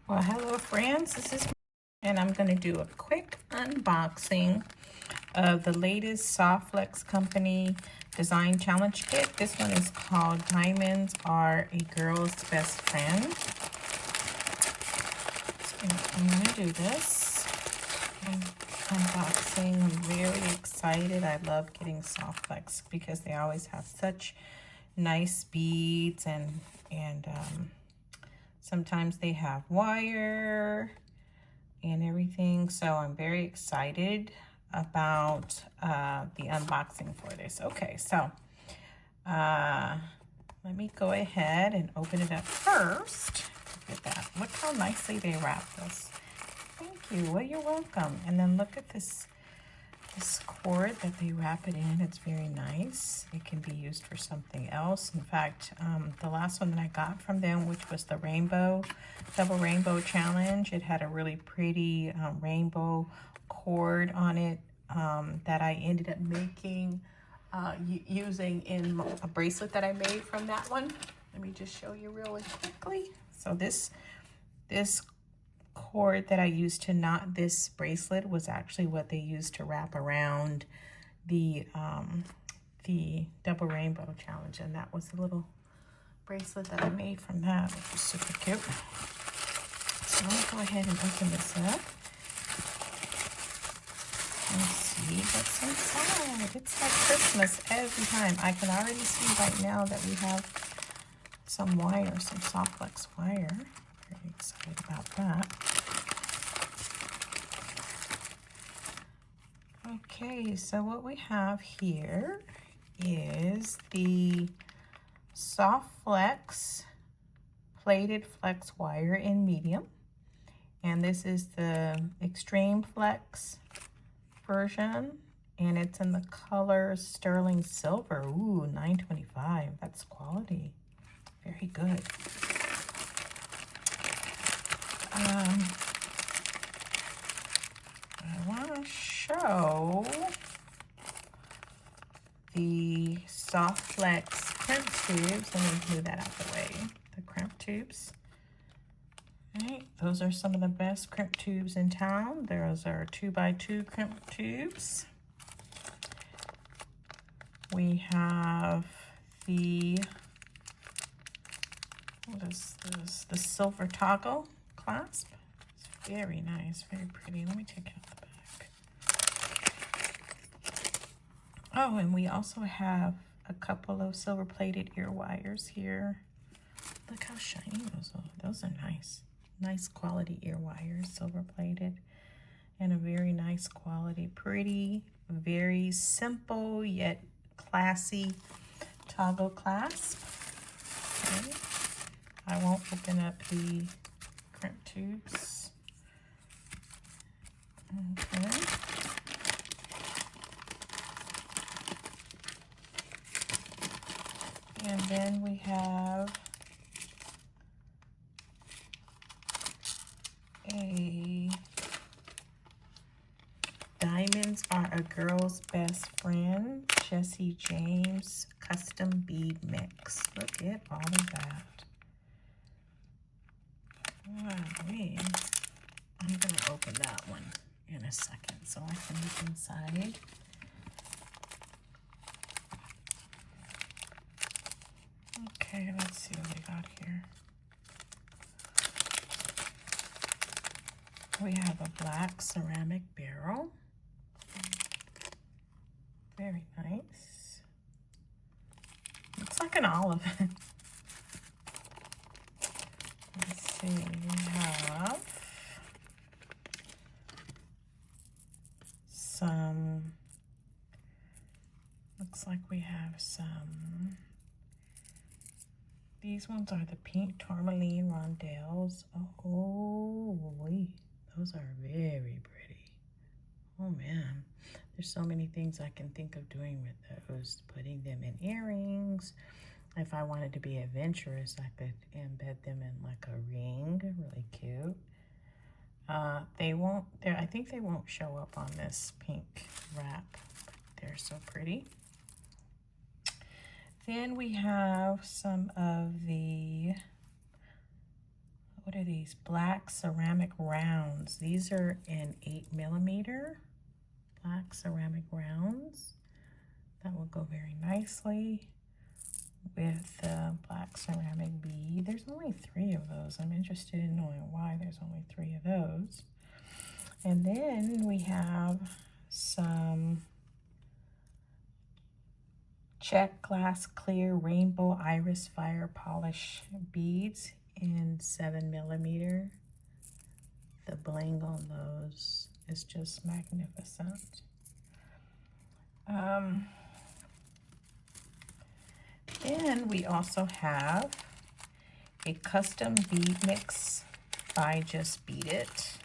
Well, hello friends, this is and I'm going to do a quick unboxing of the latest SoftFlex company design challenge kit. This one is called Diamonds Are a Girl's Best Friend. So I'm going to do this unboxing. I'm very excited. I love getting SoftFlex because they always have such nice beads and sometimes they have wire and everything. So I'm very excited about the unboxing for this. Okay, so let me go ahead and open it up first. Look at that. Look how nicely they wrap this. Thank you. Well, you're welcome. And then look at this cord that they wrap it in. It's very nice. It can be used for something else. In fact, the last one that I got from them, which was the double rainbow challenge, it had a really pretty rainbow cord on it that I ended up making using in a bracelet that I made from that one. Let me just show you really quickly. So this cord that I used to knot this bracelet was actually what they used to wrap around the double rainbow challenge, and that was the little bracelet that I made from that, which was super cute. So I'm gonna go ahead and open this up and see what's inside. It's like Christmas every time. I can already see right now that we have some wire, some SoftFlex wire. Very excited about that. Okay, so what we have here is the SoftFlex plated flex wire in medium, and this is the extreme flex version, and it's in the color sterling silver. Ooh, $9.25. That's quality. Very good. I want to show the SoftFlex crimp tubes. Let me move that out the way. The crimp tubes. All right, those are some of the best crimp tubes in town. Those are 2x2 crimp tubes. We have the, what is this? The silver toggle clasp. It's very nice, very pretty. Let me take out the back. Oh, and we also have a couple of silver plated ear wires here. Look how shiny those are. Those are nice. Nice quality ear wires, silver plated, and a very nice quality, pretty, very simple yet classy toggle clasp. Okay. I won't open up the crimp tubes. Okay. And then we have a Diamonds Are a Girl's Best Friend Jesse James custom bead mix. Look at all of that. Wow, I'm gonna open that one in a second so I can look inside. Okay, let's see what we got here. We have a black ceramic barrel. Very nice. Looks like an olive. Let's see, we have some, looks like we have some, these ones are the pink tourmaline rondelles. Oh, those are very pretty. Oh man, there's so many things I can think of doing with those. Putting them in earrings. If I wanted to be adventurous, I could embed them in like a ring. Really cute. I think they won't show up on this pink wrap. They're so pretty. Then we have some of the, what are these? Black ceramic rounds. These are in 8mm. Black ceramic rounds. That will go very nicely with the black ceramic bead. There's only 3 of those. I'm interested in knowing why there's only 3 of those. And then we have some check glass clear rainbow iris fire polish beads in 7mm. The bling on those is just magnificent. Then we also have a custom bead mix by Just Bead It.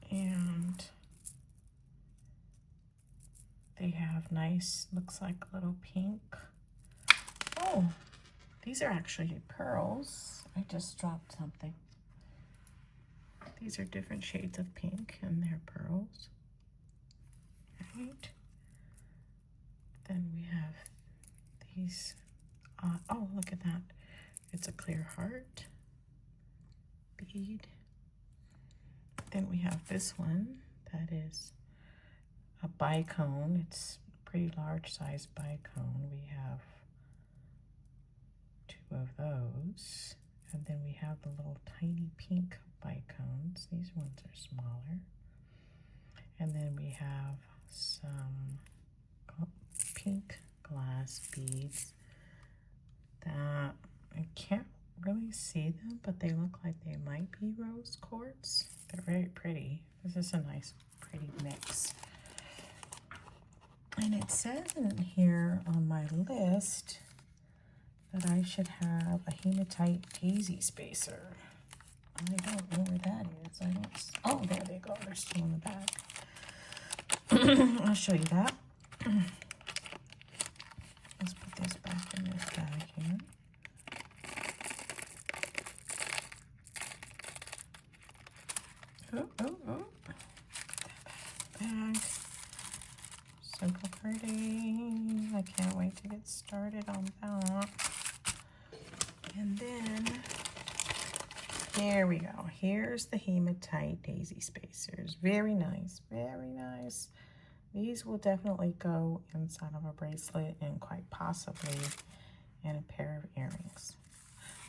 And they have nice, looks like a little pink. Oh, these are actually pearls. I just dropped something. These are different shades of pink and they're pearls. Right. Then we have these, oh, look at that. It's a clear heart bead. Then we have this one that is a bicone. It's a pretty large size bicone. We have 2 of those. And then we have the little tiny pink bicones. These ones are smaller. And then we have some pink glass beads that I can't really see them, but they look like they might be rose quartz. They're very pretty. This is a nice, pretty mix. And it says in here on my list that I should have a hematite daisy spacer. I don't know where that is. Oh, there they go. They're still in the bag. I'll show you that. Let's put this back in this bag here. Oh. Bag. Super pretty. I can't wait to get started on that. And then, here we go. Here's the hematite daisy spacers. Very nice, very nice. These will definitely go inside of a bracelet and quite possibly in a pair of earrings.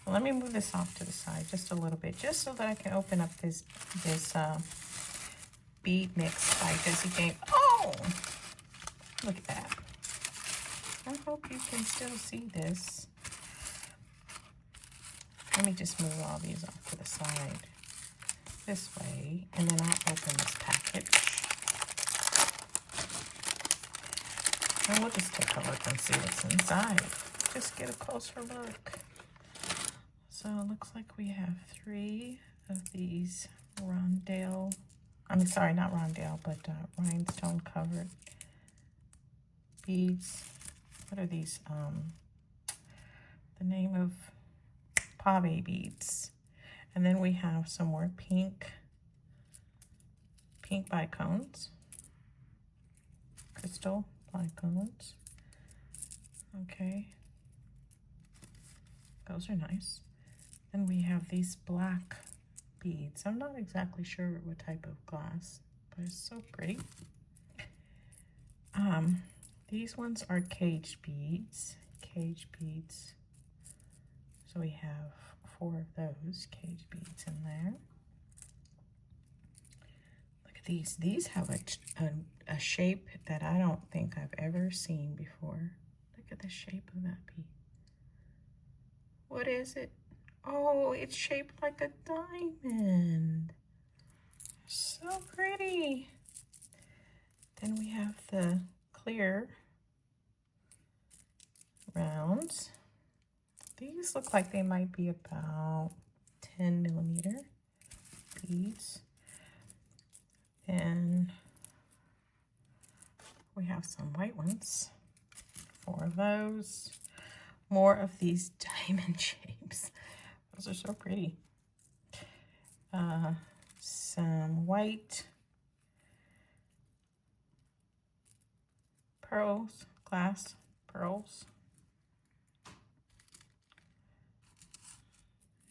Well, let me move this off to the side just a little bit, just so that I can open up this bead mix by Jessie Jane. Oh, look at that. I hope you can still see this. Let me just move all these off to the side this way, and then I'll open this package. And we'll just take a look and see what's inside. Just get a closer look. So it looks like we have 3 of these rondelle, sorry, not rondelle, but rhinestone covered beads. What are these? The name of pave beads. And then we have some more pink bicones, crystal bicones. Okay, those are nice. Then we have these black beads. I'm not exactly sure what type of glass, but it's so pretty. These ones are cage beads. So we have 4 of those cage beads in there. Look at these. These have a shape that I don't think I've ever seen before. Look at the shape of that bead. What is it? Oh, it's shaped like a diamond. So pretty. Then we have the clear rounds. These look like they might be about 10mm beads. And we have some white ones, 4 of those. More of these diamond shapes. Those are so pretty. Some white pearls, glass pearls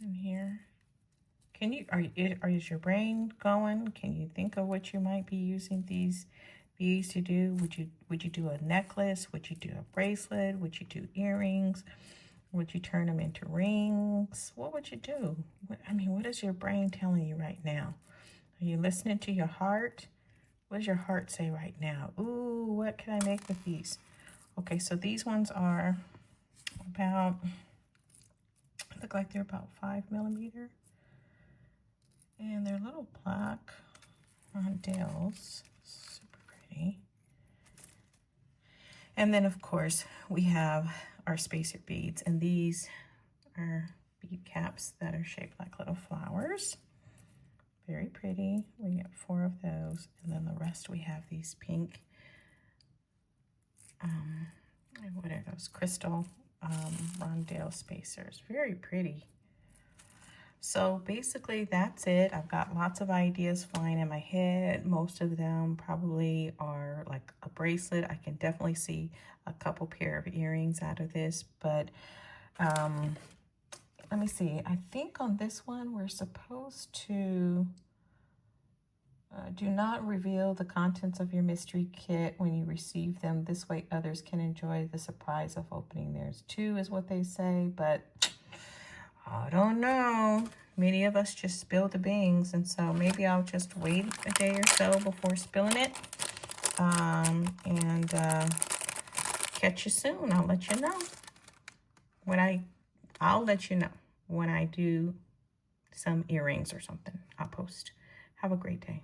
in here. Can you, is your brain going? Can you think of what you might be using these beads to do? Would you do a necklace? Would you do a bracelet? Would you do earrings? Would you turn them into rings? What would you do? What is your brain telling you right now? Are you listening to your heart? What does your heart say right now? Ooh, what can I make with these? Okay, so these ones are about, look like they're about 5mm. And they're little black rondelles, super pretty. And then of course we have our spacer beads, and these are bead caps that are shaped like little flowers. Very pretty. We get 4 of those, and then the rest we have these pink, what are those? Crystal rondelle spacers. Very pretty. So basically that's it. I've got lots of ideas flying in my head. Most of them probably are like a bracelet. I can definitely see a couple pair of earrings out of this, but let me see. I think on this one we're supposed to do not reveal the contents of your mystery kit when you receive them. This way others can enjoy the surprise of opening theirs too, is what they say, but I don't know. Many of us just spill the beans, and so maybe I'll just wait a day or so before spilling it. And catch you soon. I'll let you know I'll let you know when I do some earrings or something. I'll post. Have a great day.